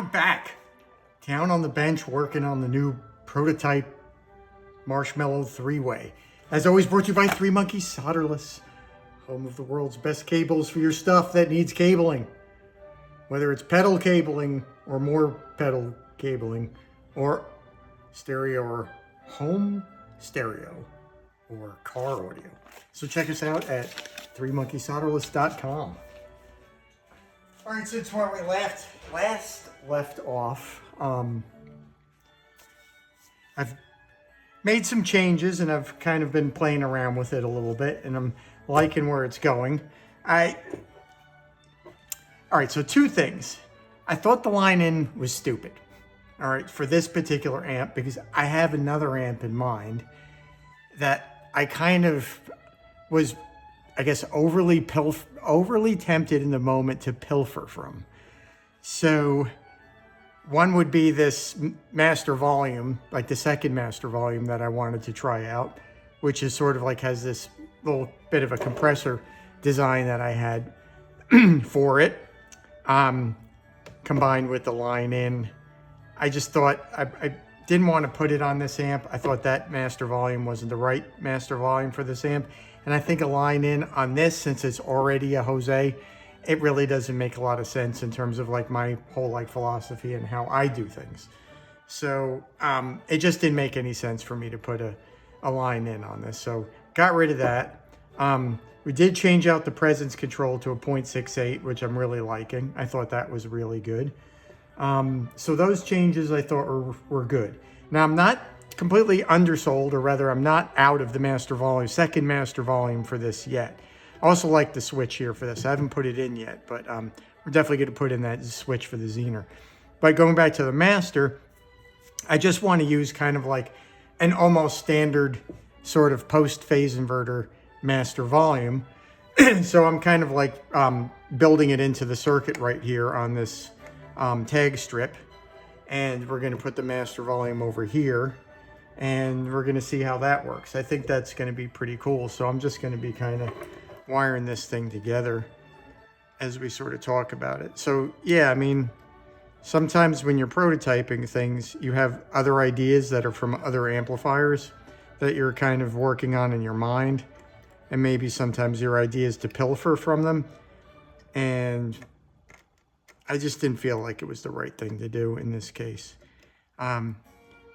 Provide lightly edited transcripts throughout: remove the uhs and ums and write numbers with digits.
I'm back down on the bench working on the new prototype Marshmallow 3-way. As always, brought to you by 3 Monkeys Solderless, home of the world's best cables for your stuff that needs cabling. Whether it's pedal cabling or more pedal cabling, or stereo or home stereo or car audio. So check us out at 3monkeysolderless.com. All right, since where we last left off, I've made some changes and I've kind of been playing around with it a little bit and I'm liking where it's going. All right, so 2 things. I thought the line in was stupid, all right, for this particular amp, because I have another amp in mind that I kind of was, I guess, overly tempted in the moment to pilfer from. So one would be this master volume, like the second master volume that I wanted to try out, which is sort of like has this little bit of a compressor design that I had for it, combined with the line in. I just thought I didn't want to put it on this amp. I thought that master volume wasn't the right master volume for this amp. And I think a line in on this, since it's already a Jose, it really doesn't make a lot of sense in terms of like my whole like philosophy and how I do things. So it just didn't make any sense for me to put a line in on this. So got rid of that. We did change out the presence control to a 0.68, which I'm really liking. I thought that was really good. So those changes I thought were good. Now I'm not completely undersold, or rather I'm not out of the master volume, second master volume for this yet. I also like the switch here for this. I haven't put it in yet, but we're definitely going to put in that switch for the Zener. But going back to the master, I just want to use kind of like an almost standard sort of post-phase inverter master volume. So I'm kind of like building it into the circuit right here on this tag strip. And we're going to put the master volume over here. And we're going to see how that works. I think that's going to be pretty cool. So I'm just going to be kind of wiring this thing together as we sort of talk about it. So yeah, I mean, sometimes when you're prototyping things, you have other ideas that are from other amplifiers that you're kind of working on in your mind. And maybe sometimes your idea is to pilfer from them. And I just didn't feel like it was the right thing to do in this case.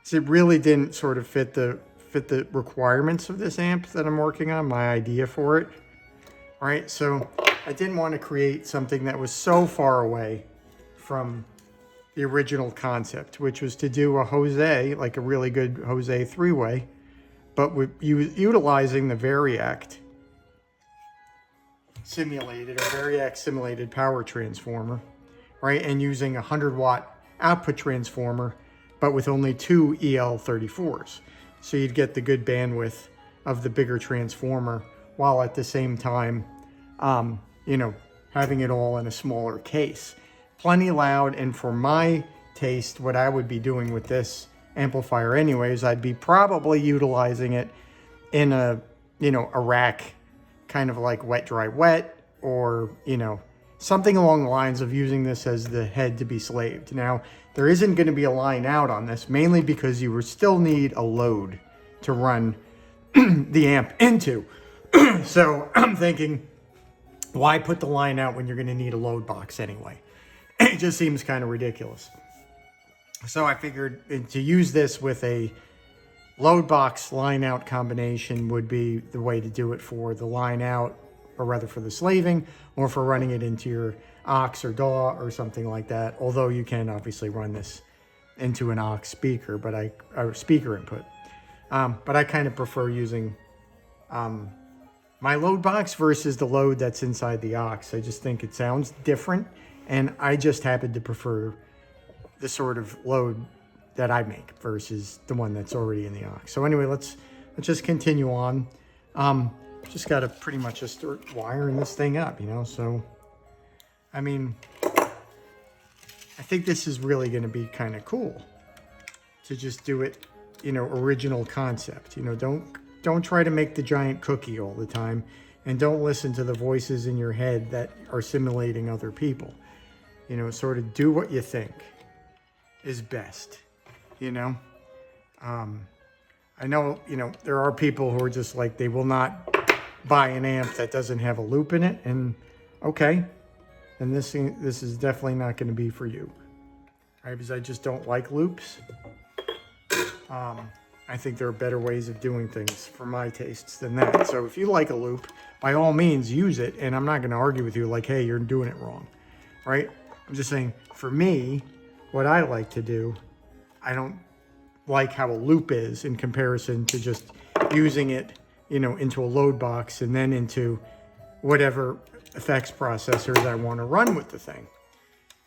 So it really didn't sort of fit the requirements of this amp that I'm working on, my idea for it. All right, so I didn't want to create something that was so far away from the original concept, which was to do a Jose, like a really good Jose 3-way, but with utilizing the Variac simulated power transformer, right? And using a 100-watt output transformer, but with only 2 EL34s. So you'd get the good bandwidth of the bigger transformer while at the same time, you know, having it all in a smaller case. Plenty loud, and for my taste, what I would be doing with this amplifier anyways, I'd be probably utilizing it in a, you know, a rack, kind of like wet, dry, wet, or, you know, something along the lines of using this as the head to be slaved. Now, there isn't going to be a line out on this, mainly because you would still need a load to run the amp into. So I'm thinking, why put the line out when you're going to need a load box anyway? It just seems kind of ridiculous. So I figured to use this with a load box line out combination would be the way to do it for the line out, or rather for the slaving, or for running it into your aux or DAW or something like that. Although you can obviously run this into an aux speaker, or speaker input. But I kind of prefer using my load box versus the load that's inside the aux. I just think it sounds different, and I just happen to prefer the sort of load that I make versus the one that's already in the aux. So anyway, let's just continue on. Just got to pretty much just start wiring this thing up, you know. So, I mean, I think this is really going to be kind of cool to just do it, you know, original concept. You know, don't try to make the giant cookie all the time, and don't listen to the voices in your head that are simulating other people. You know, sort of do what you think. is best, you know? I know, you know, there are people who are just like, they will not buy an amp that doesn't have a loop in it, and okay, then this is definitely not going to be for you, right? Because I just don't like loops. I think there are better ways of doing things for my tastes than that. So if you like a loop, by all means use it, and I'm not going to argue with you like, hey, you're doing it wrong, right? I'm just saying, for me, what I like to do, I don't like how a loop is in comparison to just using it, you know, into a load box and then into whatever effects processors I want to run with the thing,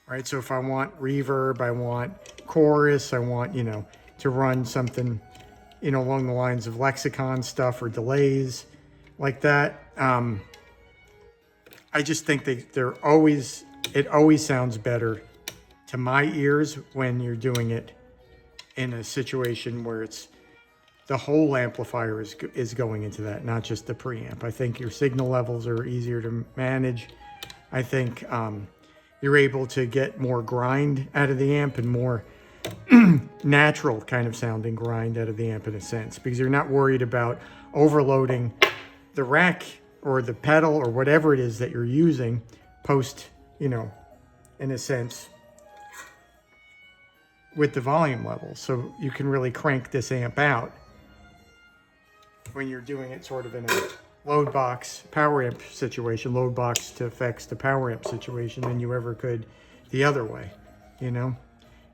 right? So if I want reverb, I want chorus, I want, you know, to run something, you know, along the lines of lexicon stuff or delays like that. I just think it always sounds better to my ears when you're doing it in a situation where it's the whole amplifier is going into that, not just the preamp. I think your signal levels are easier to manage. I think you're able to get more grind out of the amp and more natural kind of sounding grind out of the amp in a sense, because you're not worried about overloading the rack or the pedal or whatever it is that you're using post, you know, in a sense, with the volume level. So you can really crank this amp out when you're doing it sort of in a load box power amp situation, load box to effects to power amp situation, than you ever could the other way, you know?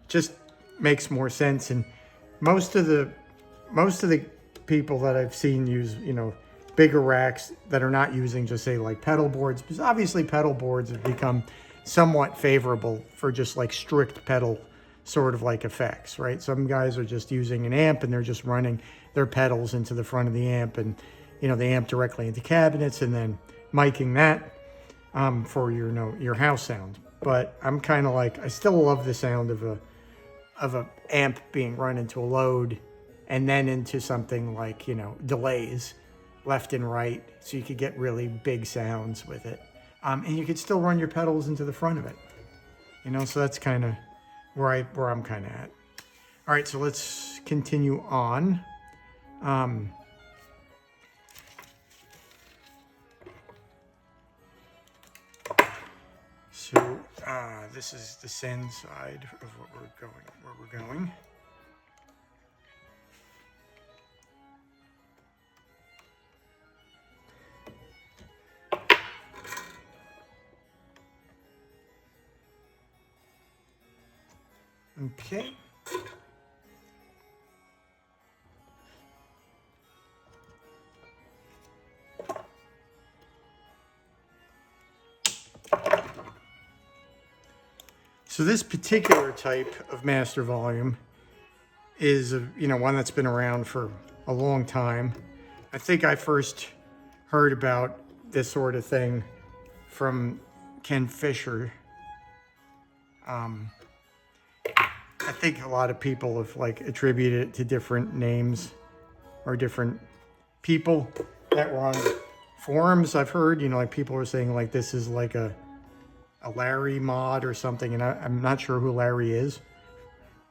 Just makes more sense. And most of the people that I've seen use, you know, bigger racks that are not using just say like pedal boards, because obviously pedal boards have become somewhat favorable for just like strict pedal sort of like effects, right? Some guys are just using an amp and they're just running their pedals into the front of the amp and, you know, the amp directly into cabinets and then miking that for your, you know, your house sound. But I'm kind of like, I still love the sound of a amp being run into a load and then into something like, you know, delays left and right, so you could get really big sounds with it. And you could still run your pedals into the front of it, you know, so that's kind of where I'm kind of at. All right, so let's continue on. So this is the send side of where we're going. Okay. So this particular type of master volume is one that's been around for a long time. I think I first heard about this sort of thing from Ken Fisher. I think a lot of people have like attributed it to different names or different people that were on forums. I've heard, like people are saying like this is like a Larry mod or something, and I'm not sure who Larry is,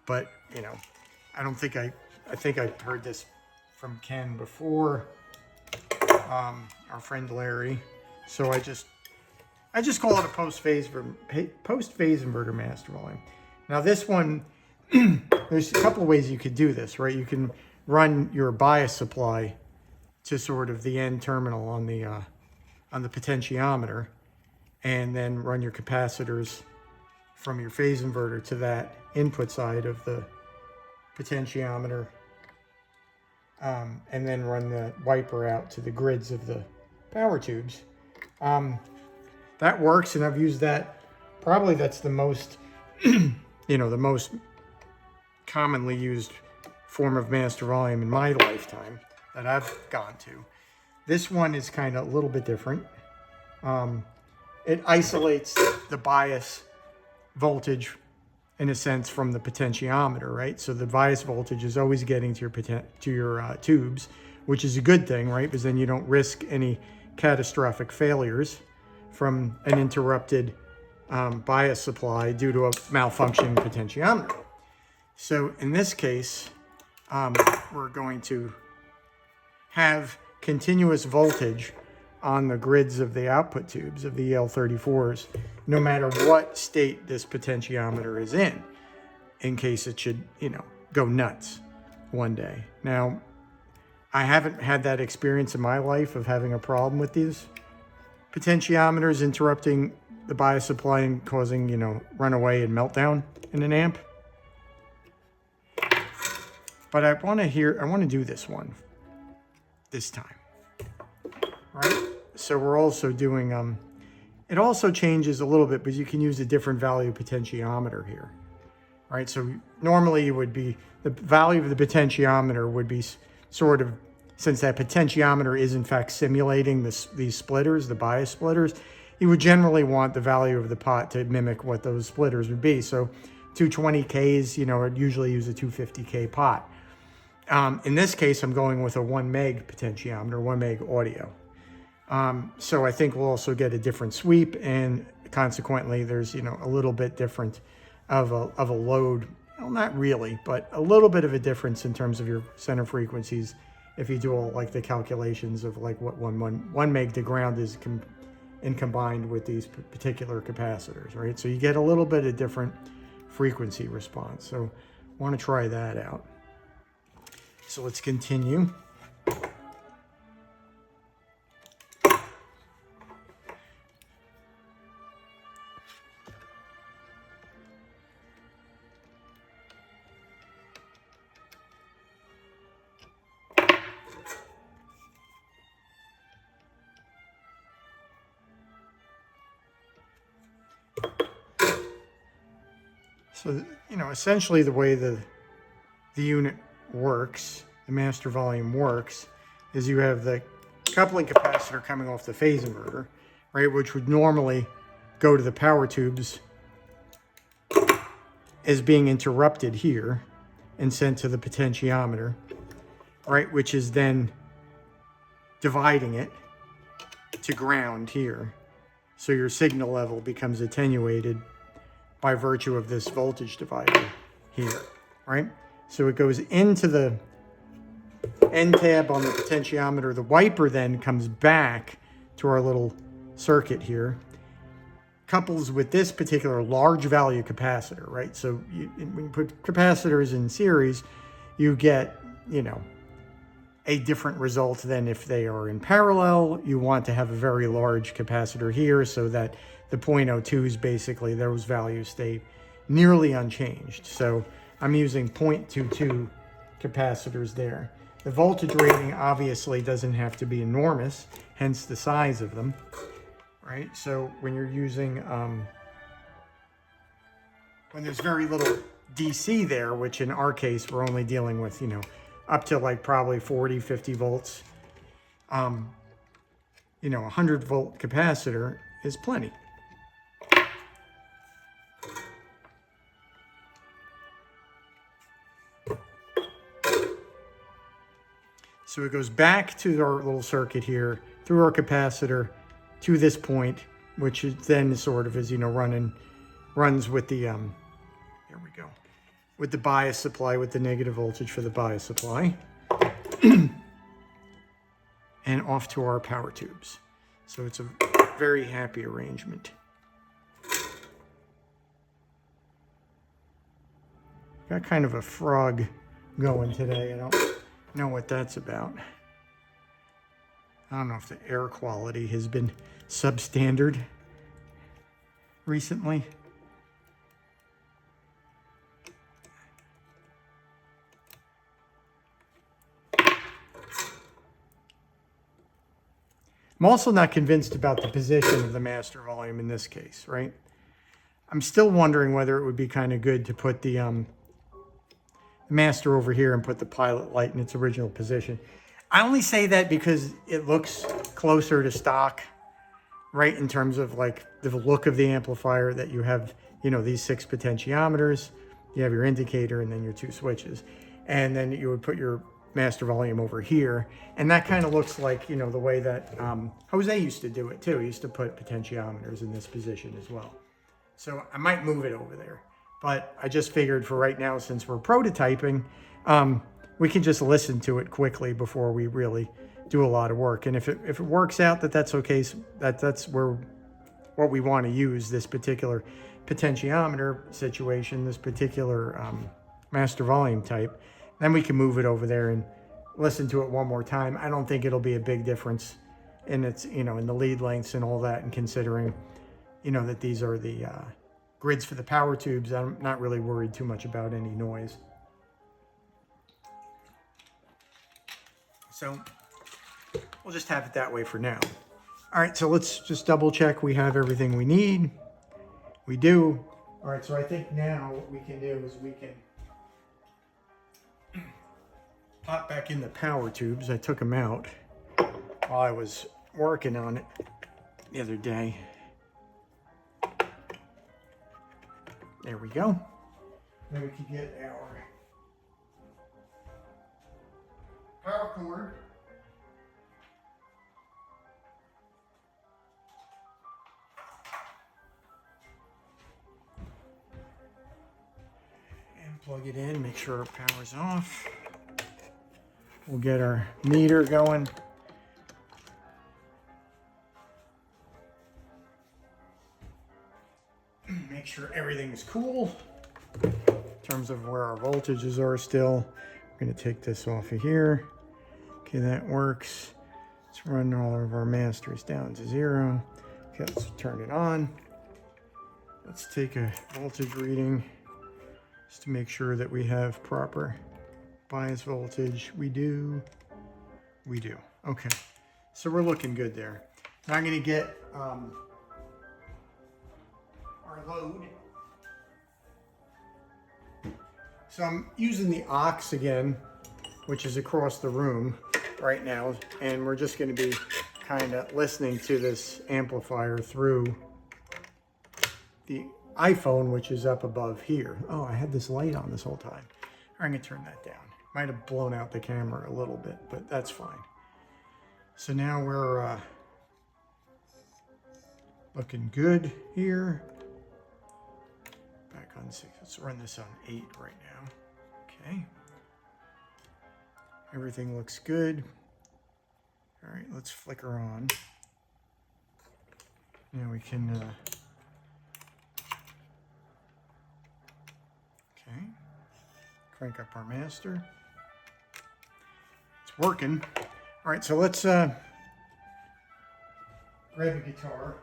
but I don't think I think I've heard this from Ken before, our friend Larry. So I just call it a post-phase inverter master volume. Now this one, there's a couple of ways you could do this, right? You can run your bias supply to sort of the end terminal on the potentiometer, and then run your capacitors from your phase inverter to that input side of the potentiometer, and then run the wiper out to the grids of the power tubes. That works, and I've used that. Probably that's the most, the most commonly used form of master volume in my lifetime that I've gone to. This one is kind of a little bit different. It isolates the bias voltage in a sense from the potentiometer, right? So the bias voltage is always getting to your tubes, which is a good thing, right? Because then you don't risk any catastrophic failures from an interrupted bias supply due to a malfunctioning potentiometer. So in this case, we're going to have continuous voltage on the grids of the output tubes of the EL34s, no matter what state this potentiometer is in case it should, you know, go nuts one day. Now, I haven't had that experience in my life of having a problem with these potentiometers interrupting the bias supply and causing, you know, runaway and meltdown in an amp. But I want to do this one this time, right? So we're also doing, it also changes a little bit, but you can use a different value potentiometer here, right? So normally it would be, the value of the potentiometer would be sort of, since that potentiometer is in fact simulating these splitters, the bias splitters, you would generally want the value of the pot to mimic what those splitters would be. So 220Ks, you know, I'd usually use a 250K pot. In this case, I'm going with a 1 meg potentiometer, 1 meg audio. So I think we'll also get a different sweep, and consequently there's, you know, a little bit different of a load. Well, not really, but a little bit of a difference in terms of your center frequencies if you do all like the calculations of like what 1 meg to ground is combined with these particular capacitors, right? So you get a little bit of different frequency response. So I want to try that out. So let's continue. So, you know, essentially the way the unit works, the master volume works, is you have the coupling capacitor coming off the phase inverter, right, which would normally go to the power tubes, is being interrupted here and sent to the potentiometer, right, which is then dividing it to ground here. So your signal level becomes attenuated by virtue of this voltage divider here, right? So it goes into the end tab on the potentiometer. The wiper then comes back to our little circuit here, couples with this particular large value capacitor, right? So when you put capacitors in series, you get, you know, a different result than if they are in parallel. You want to have a very large capacitor here so that the 0.02s, basically, those values stay nearly unchanged. So I'm using 0.22 capacitors there. The voltage rating obviously doesn't have to be enormous, hence the size of them, right? So when you're using, when there's very little DC there, which in our case, we're only dealing with, you know, up to like probably 40, 50 volts, you know, a 100 volt capacitor is plenty. So it goes back to our little circuit here, through our capacitor, to this point, which is then sort of, as you know, runs with the, there we go, with the bias supply, with the negative voltage for the bias supply, and off to our power tubes. So it's a very happy arrangement. Got kind of a frog going today. I don't know what that's about. I don't know if the air quality has been substandard recently. I'm also not convinced about the position of the master volume in this case, right? I'm still wondering whether it would be kind of good to put the master over here and put the pilot light in its original position. I only say that because it looks closer to stock, right? In terms of like the look of the amplifier, that you have, you know, these 6 potentiometers, you have your indicator and then your 2 switches. And then you would put your master volume over here. And that kind of looks like, you know, the way that Jose used to do it too. He used to put potentiometers in this position as well. So I might move it over there. But I just figured for right now, since we're prototyping, we can just listen to it quickly before we really do a lot of work. And if it works out that's okay, so that's what we want to use, this particular potentiometer situation, this particular master volume type, then we can move it over there and listen to it one more time. I don't think it'll be a big difference in its, in the lead lengths and all that, and considering, that these are the grids for the power tubes, I'm not really worried too much about any noise. So we'll just have it that way for now. All right, so let's just double check we have everything we need. We do. All right, so I think now what we can do is we can pop back in the power tubes. I took them out while I was working on it the other day. There we go. Then we can get our power cord. And plug it in, make sure our power's off. We'll get our meter going. Make sure everything's cool in terms of where our voltages are still. I'm going to take this off of here. Okay, that works. Let's run all of our masters down to 0. Okay, let's turn it on. Let's take a voltage reading just to make sure that we have proper bias voltage. We do. Okay, so we're looking good there. Now I'm going to get our load. So I'm using the aux again, which is across the room right now, and we're just going to be kind of listening to this amplifier through the iPhone, which is up above here. Oh, I had this light on this whole time. I'm going to turn that down. Might have blown out the camera a little bit, but that's fine. So now we're looking good here. Back on 6. Let's run this on 8 right now. Okay. Everything looks good. All right, let's flicker on. Now we can, okay, crank up our master. It's working. All right, so let's grab a guitar.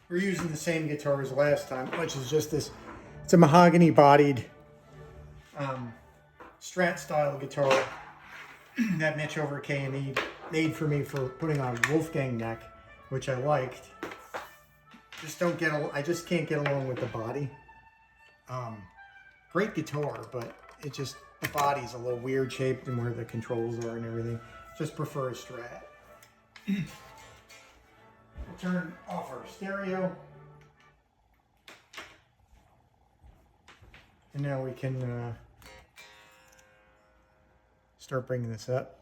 We're using the same guitar as last time, which is just this. It's a mahogany bodied Strat style guitar that Mitch over at K&E made for me for putting on Wolfgang neck, which I liked. I just can't get along with the body. Great guitar, but the body's a little weird shaped and where the controls are and everything. Just prefer a Strat. We'll turn off our stereo. And now we can start bringing this up.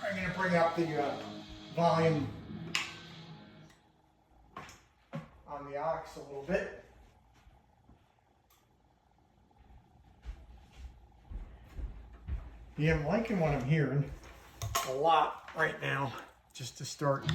I'm going to bring up the volume on the aux a little bit. Yeah, I'm liking what I'm hearing a lot right now, just to start.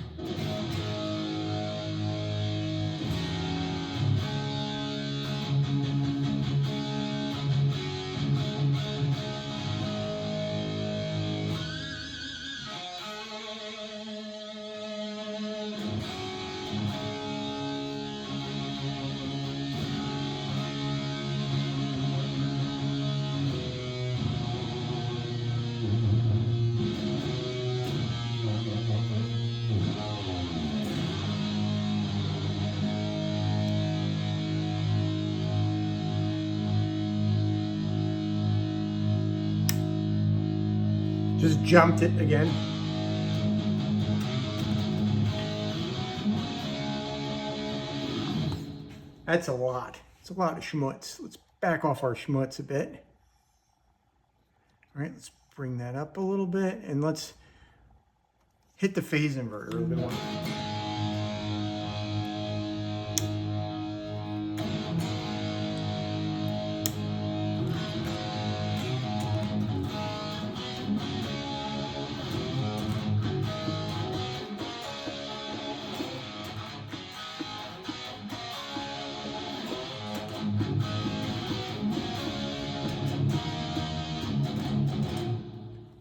Just jumped it again. That's a lot. It's a lot of schmutz. Let's back off our schmutz a bit. All right, let's bring that up a little bit, and let's hit the phase inverter a little bit more.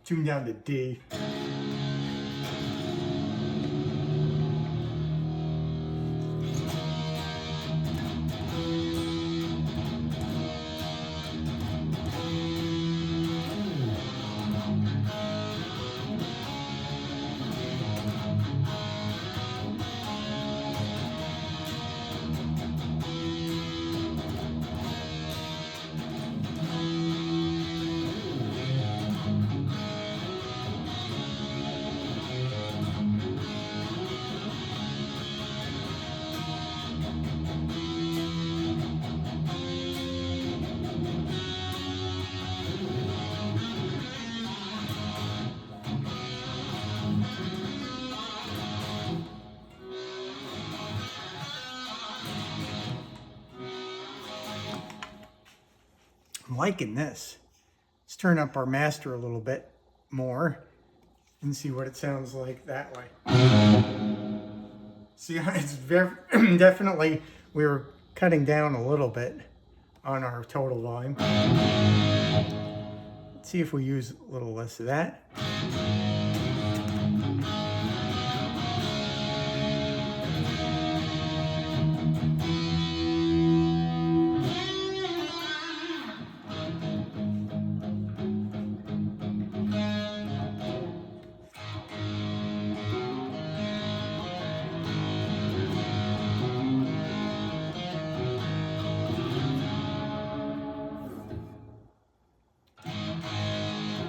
Tune down to D. I'm liking this. Let's turn up our master a little bit more and see what it sounds like that way. See, it's very definitely, we were cutting down a little bit on our total volume. Let's see if we use a little less of that.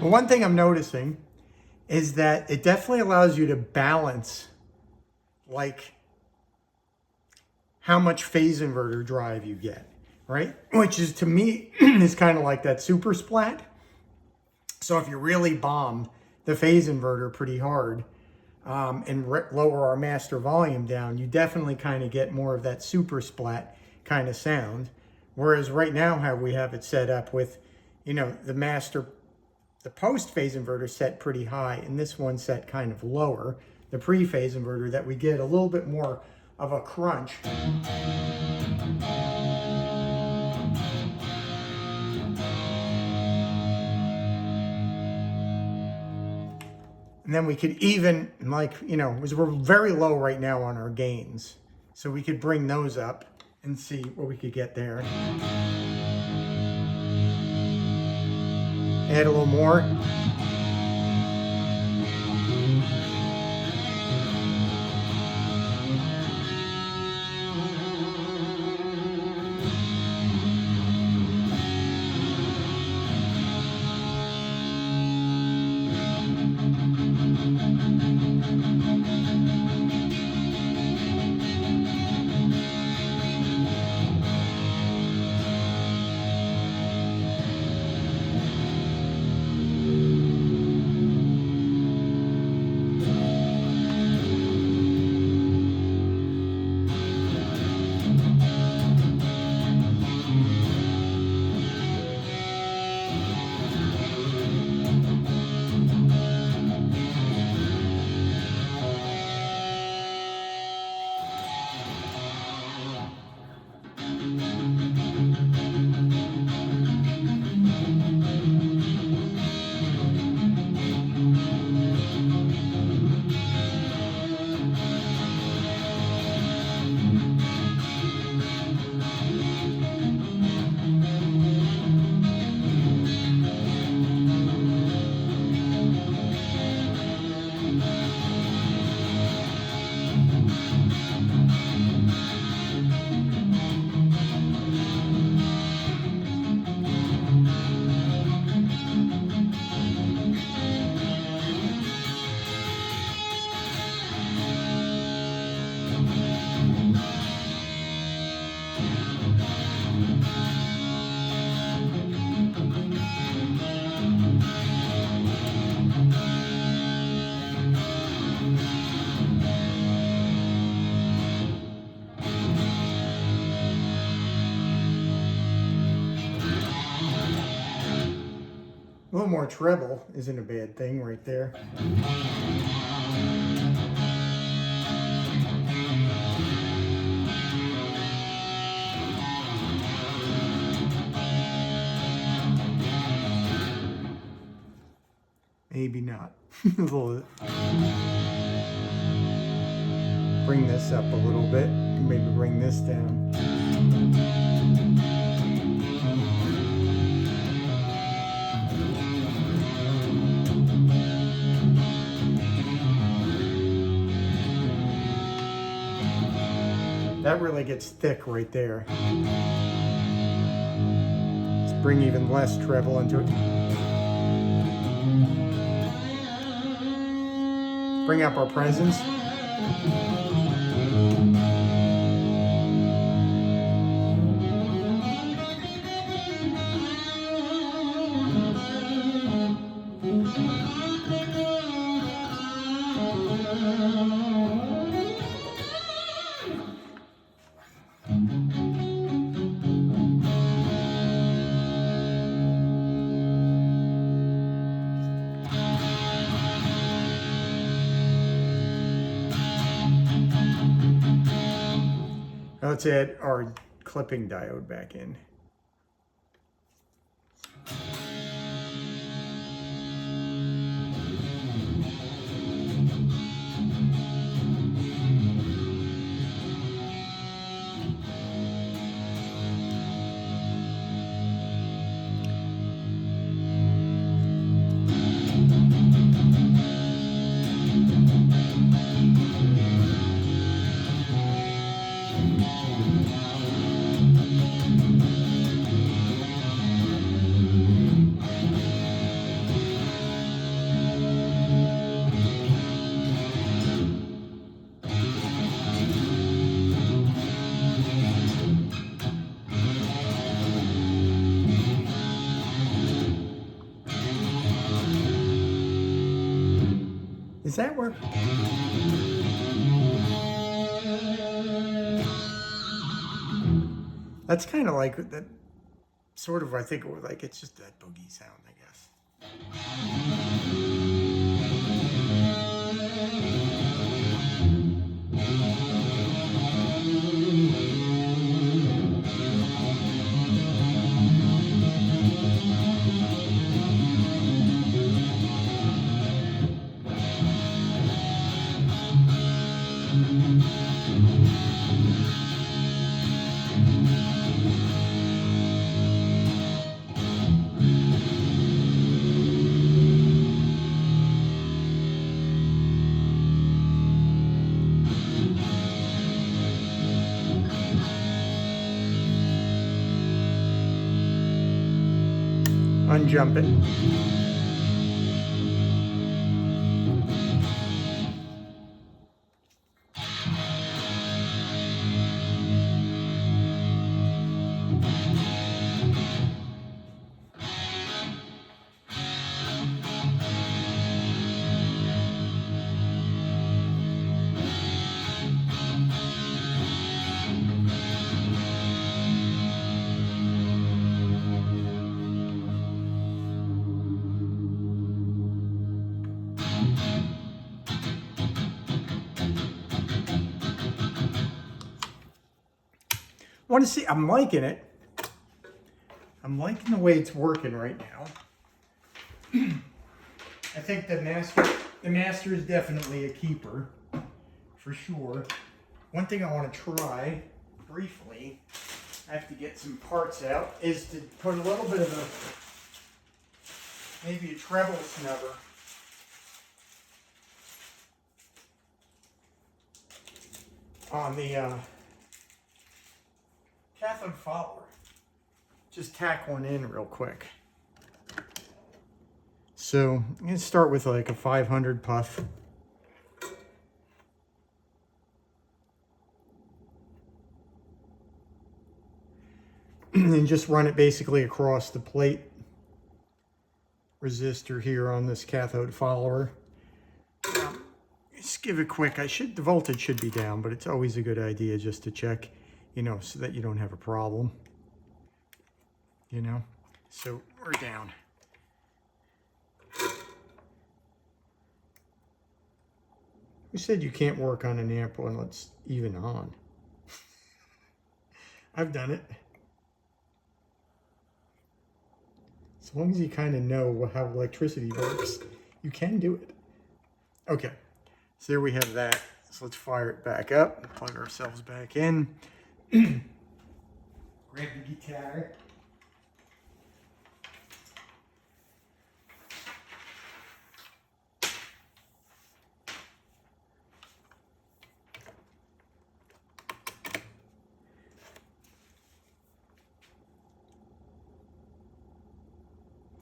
Well, one thing I'm noticing is that it definitely allows you to balance like how much phase inverter drive you get, right? Which is, to me, is kind of like that super splat. So if you really bomb the phase inverter pretty hard and lower our master volume down, you definitely kind of get more of that super splat kind of sound. Whereas right now, how we have it set up with, you know, the post phase inverter set pretty high, and this one set kind of lower, the pre-phase inverter, that we get a little bit more of a crunch. And then we could even, like, you know, we're very low right now on our gains, so we could bring those up and see what we could get there. Add a little more. A little more treble isn't a bad thing right there. Maybe not. A little. Bring this up a little bit. Maybe bring this down. That really gets thick right there. Let's bring even less treble into it. Bring up our presence. Let's add our clipping diode back in. Does that work? That's kind of like that, sort of, I think, like it's just that boogie sound, I guess. Unjump it. Want to see? I'm liking it. I'm liking the way it's working right now. I think the master is definitely a keeper, for sure. One thing I want to try briefly, I have to get some parts out, is to put a little bit of maybe a treble snubber on the cathode follower. Just tack one in real quick. So I'm going to start with like a 500 puff. And just run it basically across the plate resistor here on this cathode follower. Just give it quick. The voltage should be down, but it's always a good idea just to check, you know, so that you don't have a problem. You know, so we're down. Who said you can't work on an amp when it's even on? I've done it. As long as you kind of know how electricity works, you can do it. Okay, so there we have that. So let's fire it back up, plug ourselves back in. Grab the guitar.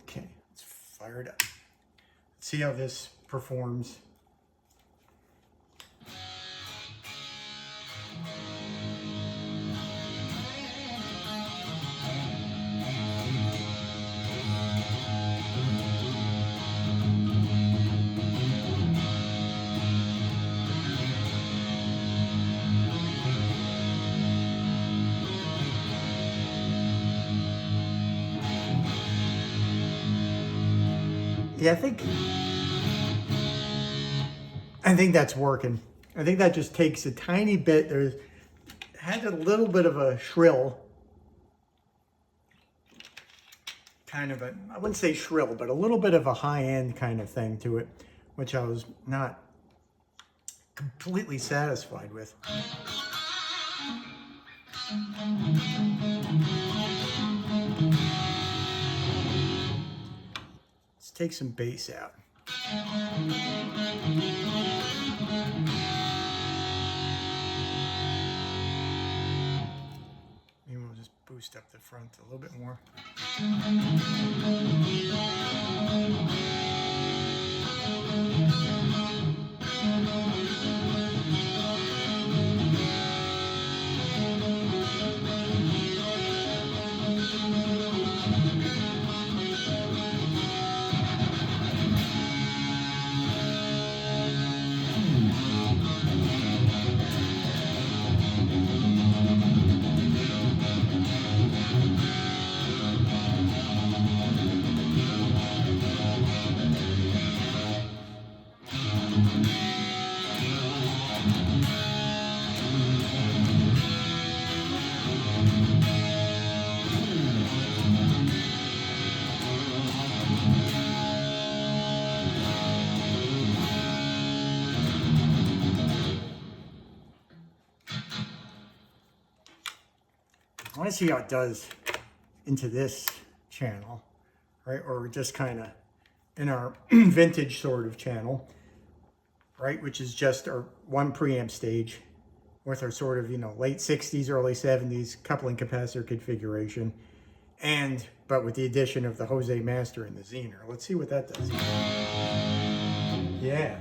Okay, let's fire it up. Let's see how this performs. Yeah, I think that's working. I think that just takes a tiny bit. There's had a little bit of a shrill, kind of a, I wouldn't say shrill, but a little bit of a high end kind of thing to it, which I was not completely satisfied with. Let's take some bass out. Maybe we'll just boost up the front a little bit more. I want to see how it does into this channel, right? Or just kind of in our vintage sort of channel, right? Which is just our one preamp stage with our sort of, you know, late 60s, early 70s coupling capacitor configuration. But with the addition of the Jose Master and the Zener. Let's see what that does. Yeah.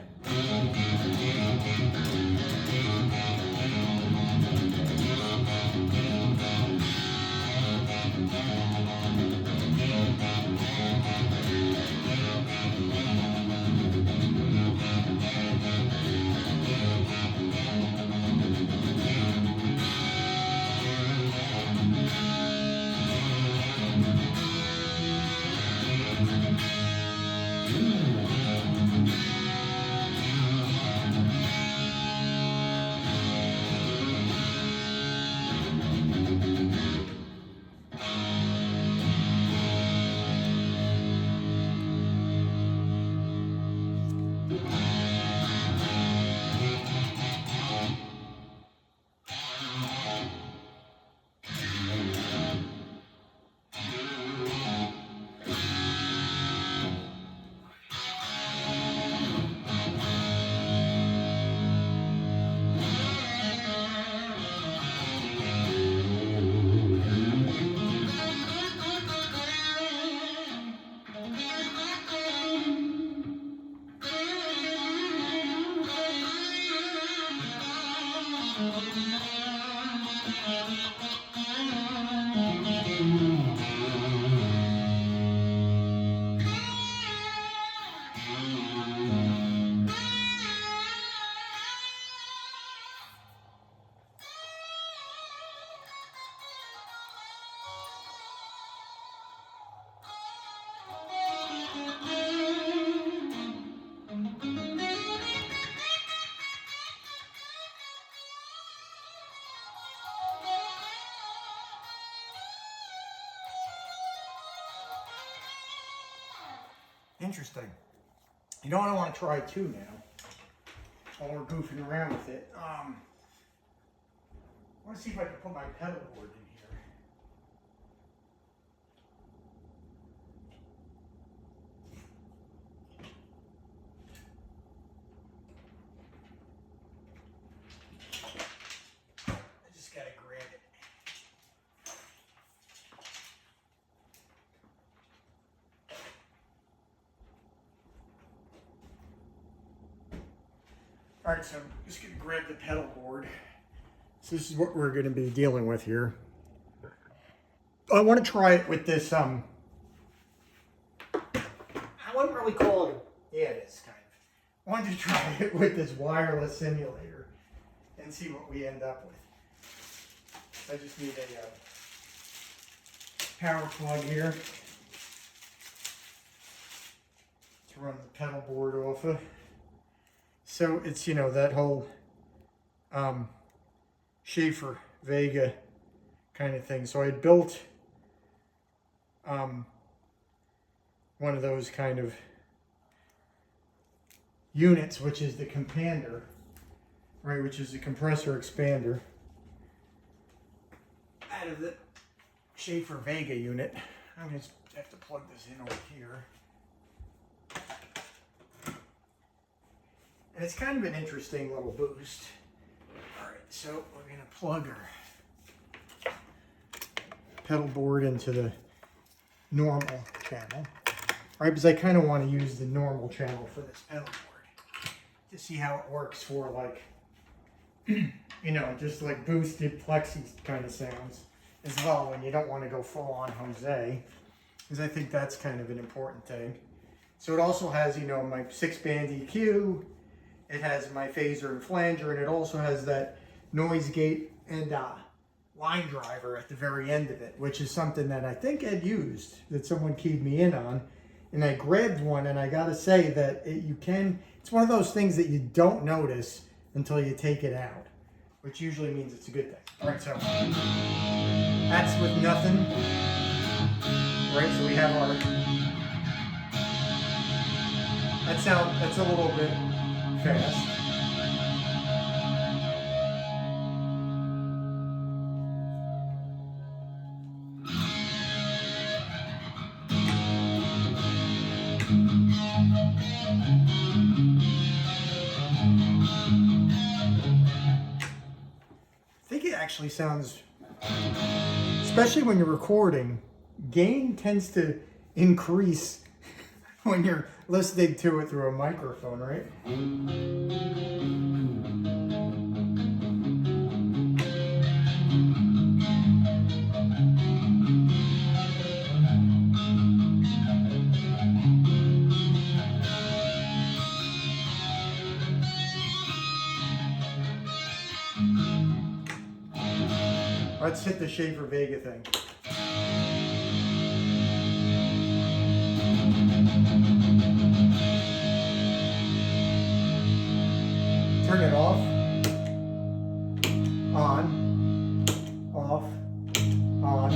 Interesting. You know what I want to try too now, while we're goofing around with it. I want to see if I can put my pedal board in here. I just gotta grab it. All right, so I'm just gonna grab the pedal board. So this is what we're gonna be dealing with here. I want to try it with this, I wouldn't really call it, yeah it is kind of. I wanted to try it with this wireless simulator and see what we end up with. I just need a power plug here to run the pedal board off of. So it's, you know, that whole Schaefer Vega kind of thing. So I built one of those kind of units, which is the compander, right, which is the compressor expander, out of the Schaefer Vega unit. I'm going to have to plug this in over here. And it's kind of an interesting little boost. All right, so we're going to plug our pedal board into the normal channel, right? Because I kind of want to use the normal channel for this pedal board to see how it works for, like, you know, just like boosted plexi kind of sounds as well, when you don't want to go full on Jose, because I think that's kind of an important thing. So it also has, you know, my 6-band EQ. It has my phaser and flanger, and it also has that noise gate and line driver at the very end of it, which is something that I think Ed used, that someone keyed me in on. And I grabbed one, and I gotta say that it's one of those things that you don't notice until you take it out, which usually means it's a good thing. All right, so that's with nothing. Right, so we have our, that's a little bit fast. I think it actually sounds, especially when you're recording, gain tends to increase when you're listening to it through a microphone, right? Let's hit the Schaefer Vega thing. Turn it off, on, off, on.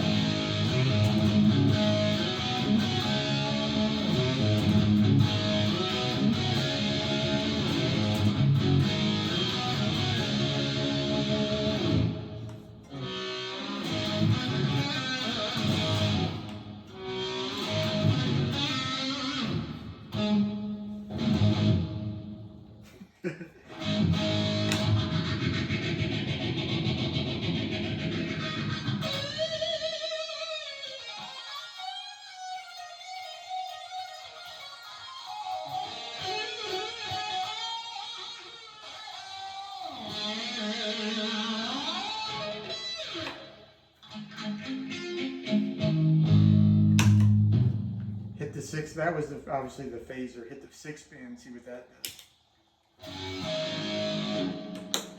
Hit the 6, that was obviously the phaser. Hit the 6-band, see what that does.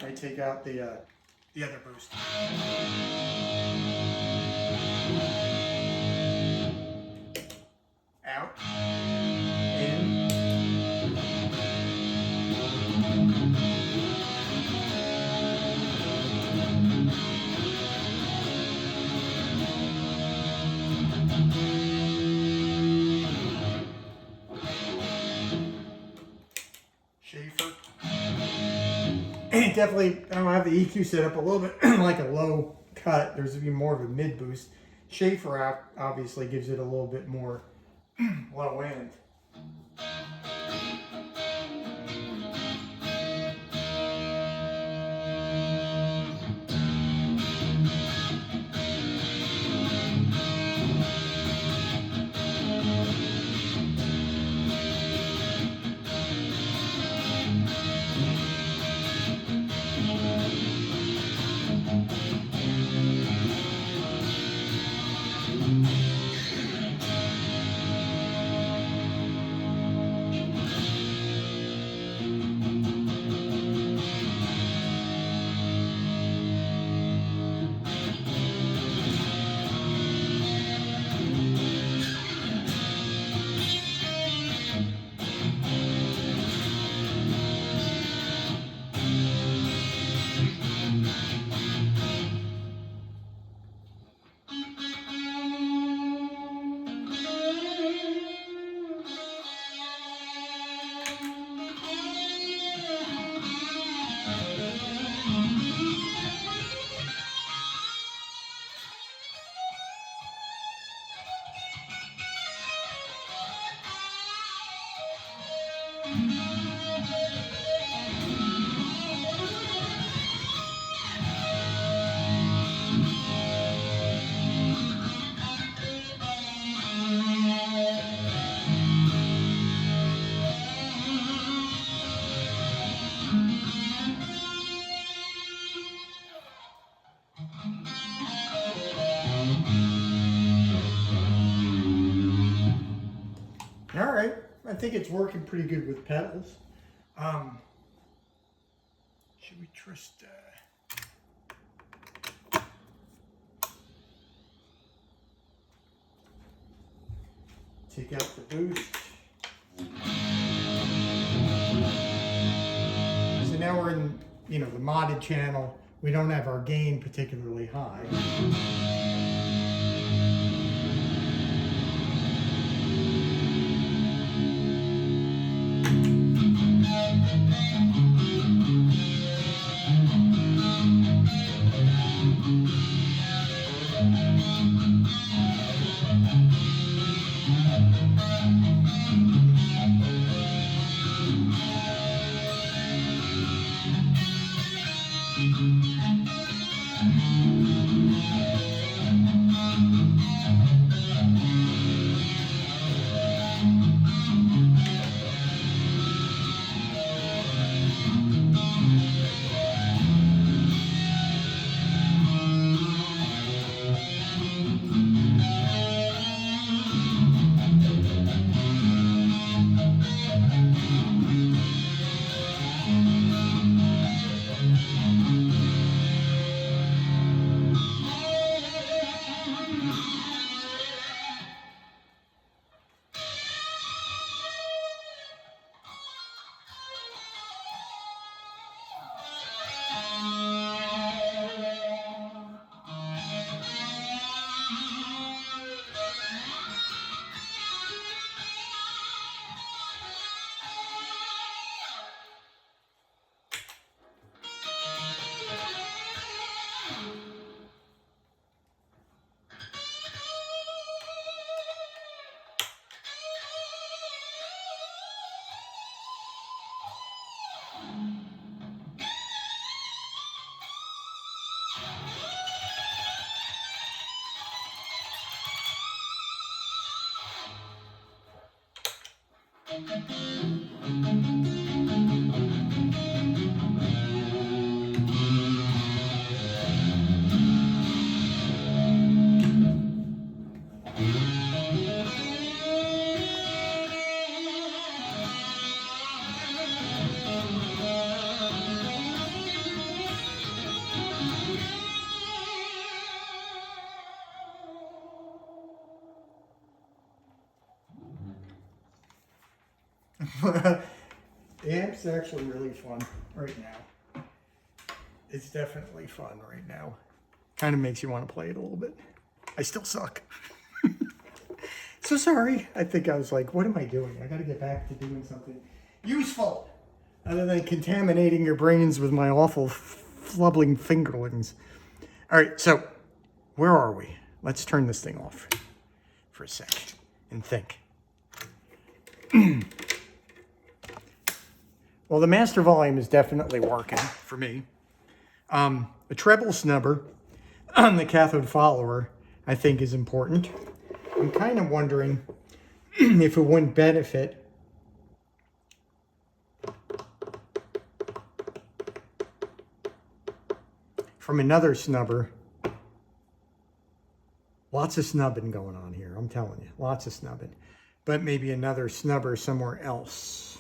I take out the other boost. Out, in. Definitely, I don't have the EQ set up a little bit like a low cut. There's even more of a mid boost. Schaefer obviously gives it a little bit more low end. All right, I think it's working pretty good with pedals. Should we just take out the boost? So now we're in, the modded channel. We don't have our gain particularly high. The amp's actually really fun right now. It's definitely fun right now. Kind of makes you want to play it a little bit. I still suck. So sorry. I think I was like, what am I doing? I got to get back to doing something useful. other than contaminating your brains with my awful flubbling fingerlings. All right, so where are we? Let's turn this thing off for a sec and think. Well, the master volume is definitely working for me. A treble snubber on the cathode follower, I think, is important. I'm kind of wondering if it wouldn't benefit from another snubber. Lots of snubbing going on here, I'm telling you, lots of snubbing. But maybe another snubber somewhere else.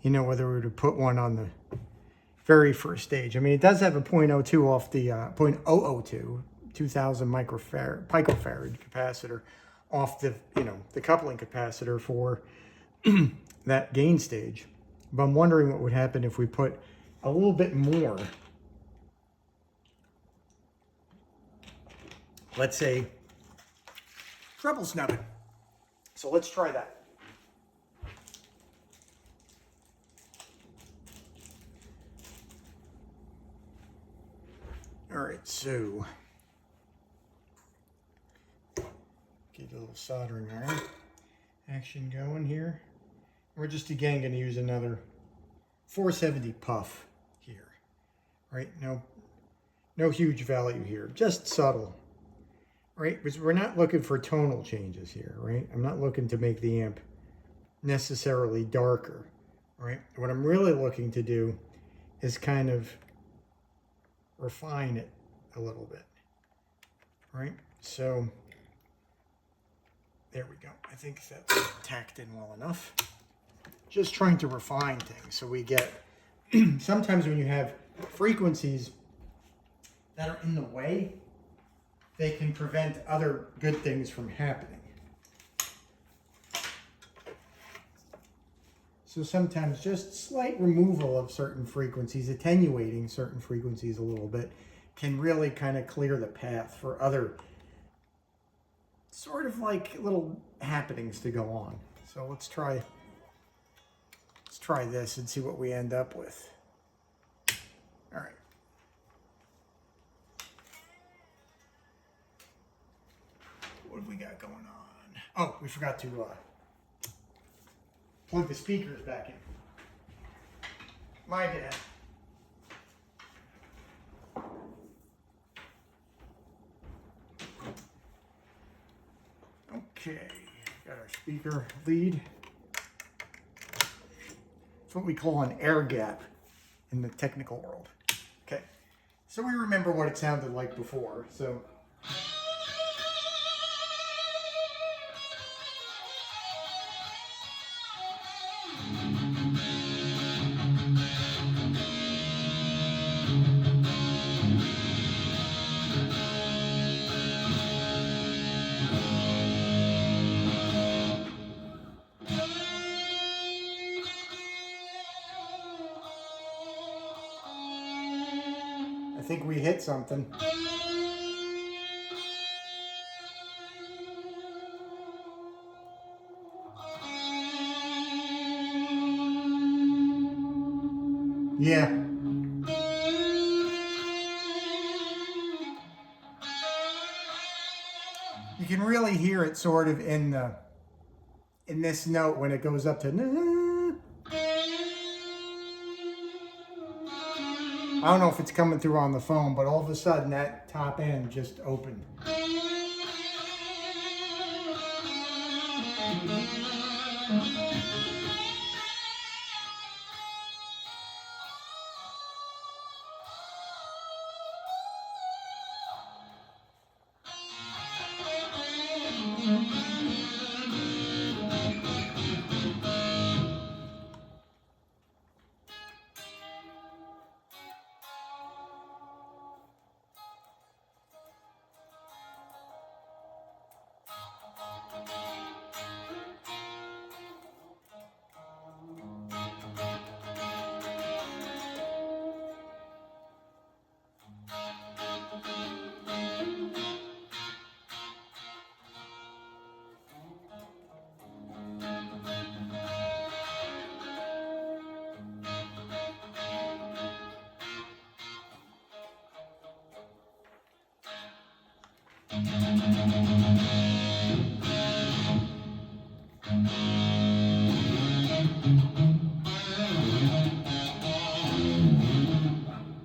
You know, whether we were to put one on the very first stage. I mean, it does have a 0.02 off the 0.002, 2000 picofarad capacitor off the, you know, the coupling capacitor for that gain stage. But I'm wondering what would happen if we put a little bit more, let's say, treble snubbing. So let's try that. All right, so get a little soldering iron action going here. We're just again going to use another 470 puff here, right? No huge value here, just subtle, right? Because we're not looking for tonal changes here, right? I'm not looking to make the amp necessarily darker, right? What I'm really looking to do is kind of refine it a little bit, right? So there we go. I think that's tacked in well enough. Just trying to refine things so we get, sometimes when you have frequencies that are in the way, they can prevent other good things from happening. So sometimes just slight removal of certain frequencies, attenuating certain frequencies a little bit, can really kind of clear the path for other sort of like little happenings to go on. So let's try this and see what we end up with. All right. What have we got going on? Oh, we forgot to plug the speakers back in. My bad. Okay, got our speaker lead. It's what we call an air gap in the technical world. Okay, so we remember what it sounded like before. So I think we hit something. Yeah. You can really hear it sort of in this note when it goes up to I don't know if it's coming through on the phone, but all of a sudden that top end just opened.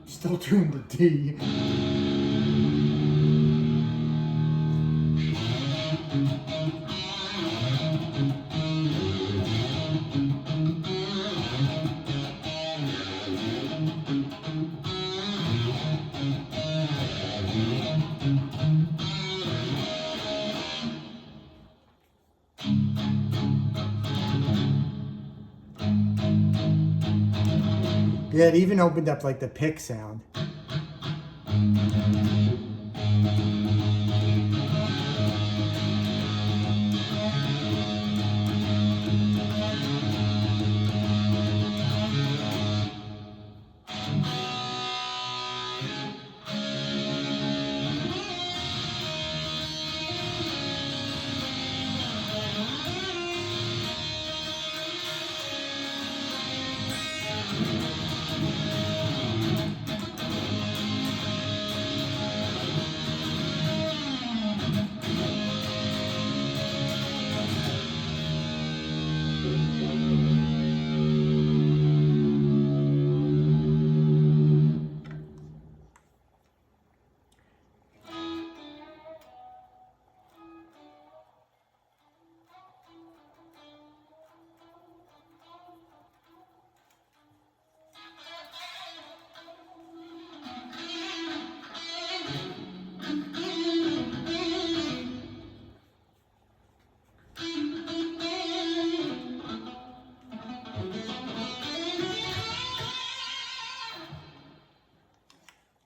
Still tuned to D. Yeah, it even opened up like the pick sound.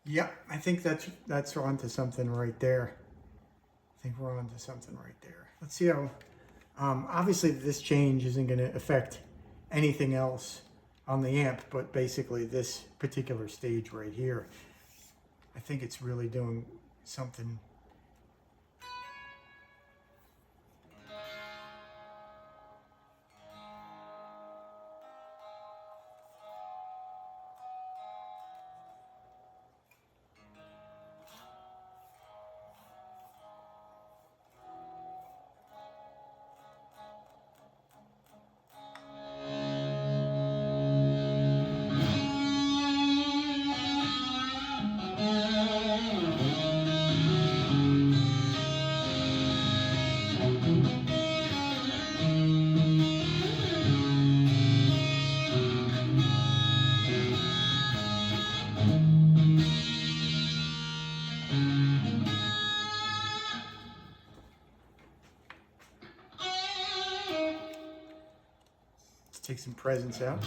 Yep, I think that's onto something right there. I think we're onto something right there. Let's see how, obviously this change isn't going to affect anything else on the amp, but basically this particular stage right here, I think it's really doing something. Take some presence out.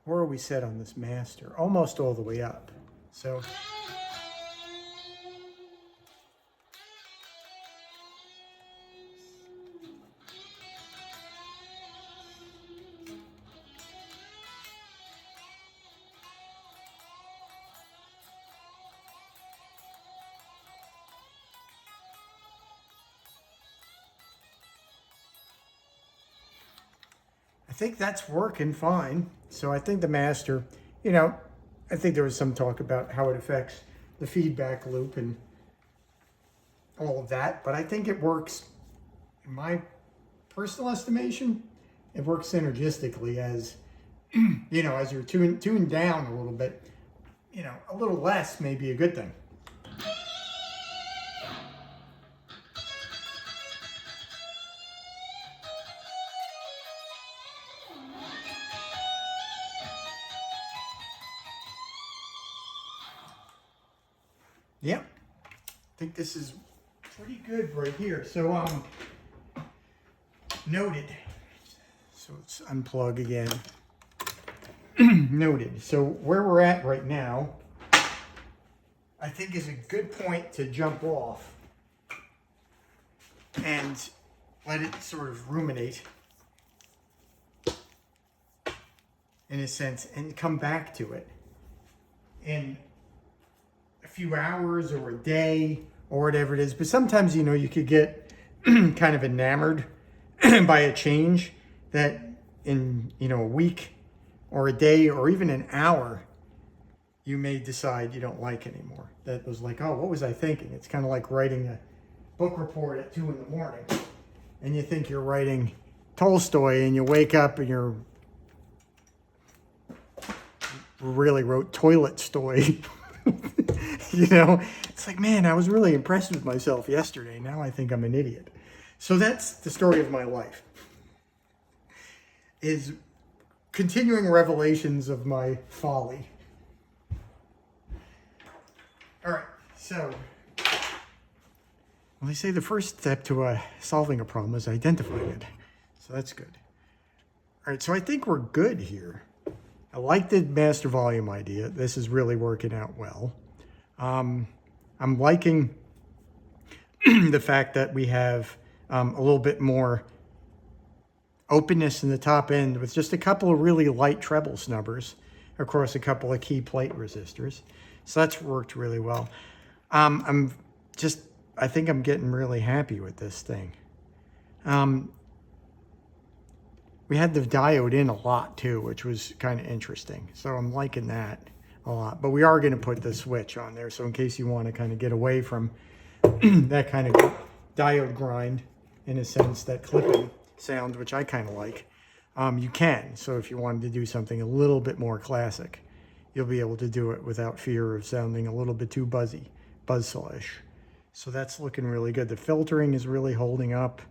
Where are we set on this master? Almost all the way up. So I think that's working fine. So I think the master, you know, I think there was some talk about how it affects the feedback loop and all of that, but I think it works, in my personal estimation, it works synergistically as, you know, as you're tuned down a little bit, you know, a little less may be a good thing. Yep, I think this is pretty good right here. So, noted. So let's unplug again. Noted. So where we're at right now, I think is a good point to jump off and let it sort of ruminate in a sense and come back to it in a few hours or a day or whatever it is. But sometimes, you know, you could get kind of enamored by a change that in, you know, a week or a day or even an hour, you may decide you don't like anymore. That was like, oh, what was I thinking? It's kind of like writing a book report at 2 in the morning and you think you're writing Tolstoy and you wake up and you're really wrote Toilet Story. You know, it's like, man, I was really impressed with myself yesterday. Now I think I'm an idiot. So that's the story of my life, is continuing revelations of my folly. All right, so, well, they say the first step to solving a problem is identifying it. So that's good. All right, so I think we're good here. I like the master volume idea. This is really working out well. I'm liking the fact that we have a little bit more openness in the top end with just a couple of really light treble snubbers across a couple of key plate resistors. So that's worked really well. I think I'm getting really happy with this thing. We had the diode in a lot too, which was kind of interesting. So I'm liking that a lot. But we are going to put the switch on there. So in case you want to kind of get away from that kind of diode grind, in a sense, that clipping sound, which I kind of like, you can. So if you wanted to do something a little bit more classic, you'll be able to do it without fear of sounding a little bit too buzzsaw-ish. So that's looking really good. The filtering is really holding up.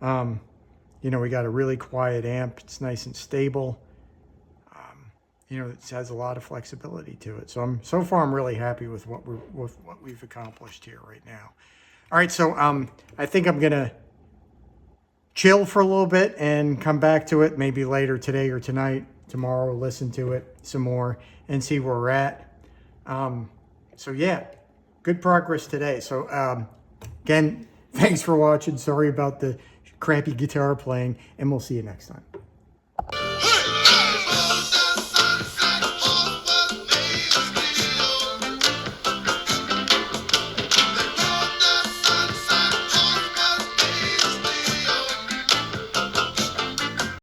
You know, we got a really quiet amp. It's nice and stable. You know, it has a lot of flexibility to it. So so far I'm really happy with what we've accomplished here right now. All right, so I think I'm gonna chill for a little bit and come back to it maybe later today or tonight, tomorrow, listen to it some more and see where we're at. So yeah, good progress today. So again, thanks for watching. Sorry about the crappy guitar playing, and we'll see you next time.